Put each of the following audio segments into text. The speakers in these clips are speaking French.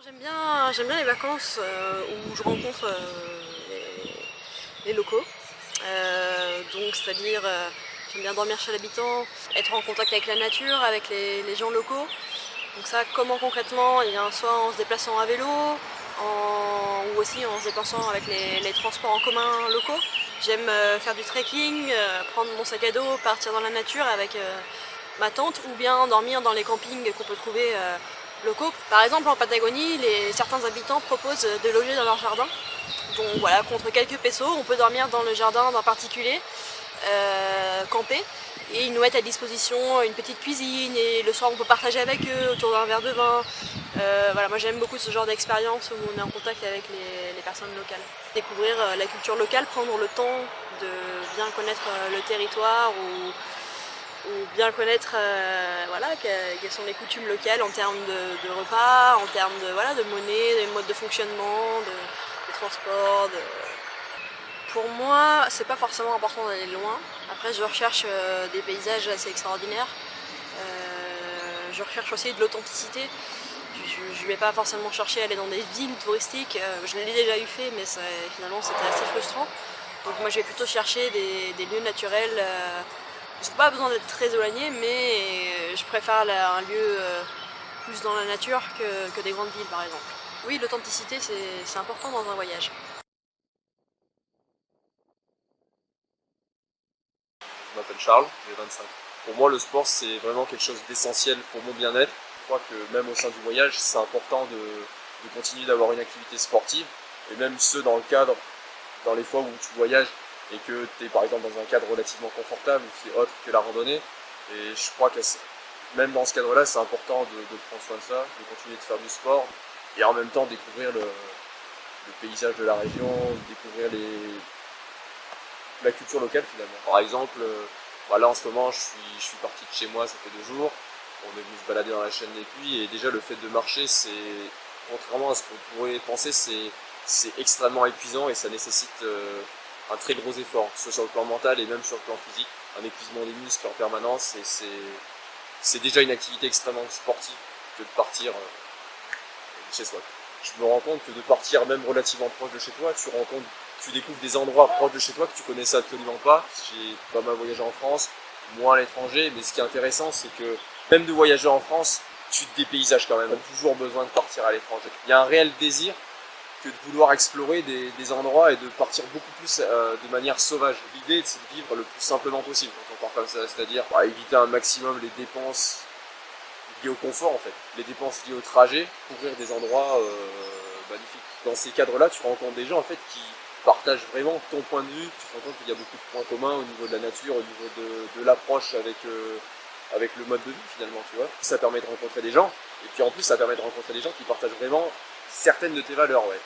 J'aime bien les vacances où je rencontre les locaux. Donc c'est-à-dire j'aime bien dormir chez l'habitant, être en contact avec la nature, avec les gens locaux. Donc ça, comment concrètement, soit en se déplaçant à vélo, ou aussi en se déplaçant avec les transports en commun locaux. J'aime faire du trekking, prendre mon sac à dos, partir dans la nature avec ma tente, ou bien dormir dans les campings qu'on peut trouver locaux. Par exemple, en Patagonie, certains habitants proposent de loger dans leur jardin. Donc voilà, contre quelques pesos, on peut dormir dans le jardin d'un particulier, camper. Et ils nous mettent à disposition une petite cuisine et le soir on peut partager avec eux autour d'un verre de vin. Voilà, moi j'aime beaucoup ce genre d'expérience où on est en contact avec les personnes locales. Découvrir la culture locale, prendre le temps de bien connaître le territoire ou bien connaître voilà, quelles sont les coutumes locales en termes de repas, en termes de monnaie, de modes de fonctionnement, de transport. Pour moi, c'est pas forcément important d'aller loin. Après, je recherche des paysages assez extraordinaires. Je recherche aussi de l'authenticité. Je vais pas forcément chercher à aller dans des villes touristiques. Je l'ai déjà eu fait, mais finalement c'était assez frustrant. Donc moi, je vais plutôt chercher des lieux naturels. Je n'ai pas besoin d'être très éloigné, mais je préfère un lieu plus dans la nature que des grandes villes, par exemple. Oui, l'authenticité, c'est important dans un voyage. Je m'appelle Charles, j'ai 25 ans. Pour moi, le sport, c'est vraiment quelque chose d'essentiel pour mon bien-être. Je crois que même au sein du voyage, c'est important de continuer d'avoir une activité sportive. Et même dans les fois où tu voyages et que tu es par exemple dans un cadre relativement confortable, où c'est autre que la randonnée. Et je crois que même dans ce cadre-là, c'est important de prendre soin de ça, de continuer de faire du sport et en même temps découvrir le paysage de la région, découvrir la culture locale finalement. Par exemple, voilà, en ce moment je suis parti de chez moi, ça fait 2 jours, on est venu se balader dans la chaîne des Puys et déjà le fait de marcher, contrairement à ce qu'on pourrait penser, c'est extrêmement épuisant et ça nécessite un très gros effort, que ce soit sur le plan mental et même sur le plan physique, un épuisement des muscles en permanence et c'est déjà une activité extrêmement sportive que de partir chez soi. Je me rends compte que de partir même relativement proche de chez toi, tu découvres des endroits proches de chez toi que tu connaissais absolument pas. J'ai pas mal voyagé en France, moins à l'étranger, mais ce qui est intéressant, c'est que même de voyager en France, tu te dépaysages quand même. Tu as toujours besoin de partir à l'étranger. Il y a un réel désir que de vouloir explorer des endroits et de partir beaucoup plus de manière sauvage. L'idée, c'est de vivre le plus simplement possible quand on part comme ça, c'est-à-dire éviter un maximum les dépenses liées au confort en fait, les dépenses liées au trajet, couvrir des endroits magnifiques. Dans ces cadres-là, tu rencontres des gens en fait qui partagent vraiment ton point de vue, tu te rends compte qu'il y a beaucoup de points communs au niveau de la nature, au niveau de l'approche avec le mode de vie finalement, tu vois. Ça permet de rencontrer des gens, et puis en plus ça permet de rencontrer des gens qui partagent vraiment certaines de tes valeurs, ouais.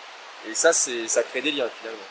Et ça crée des liens finalement.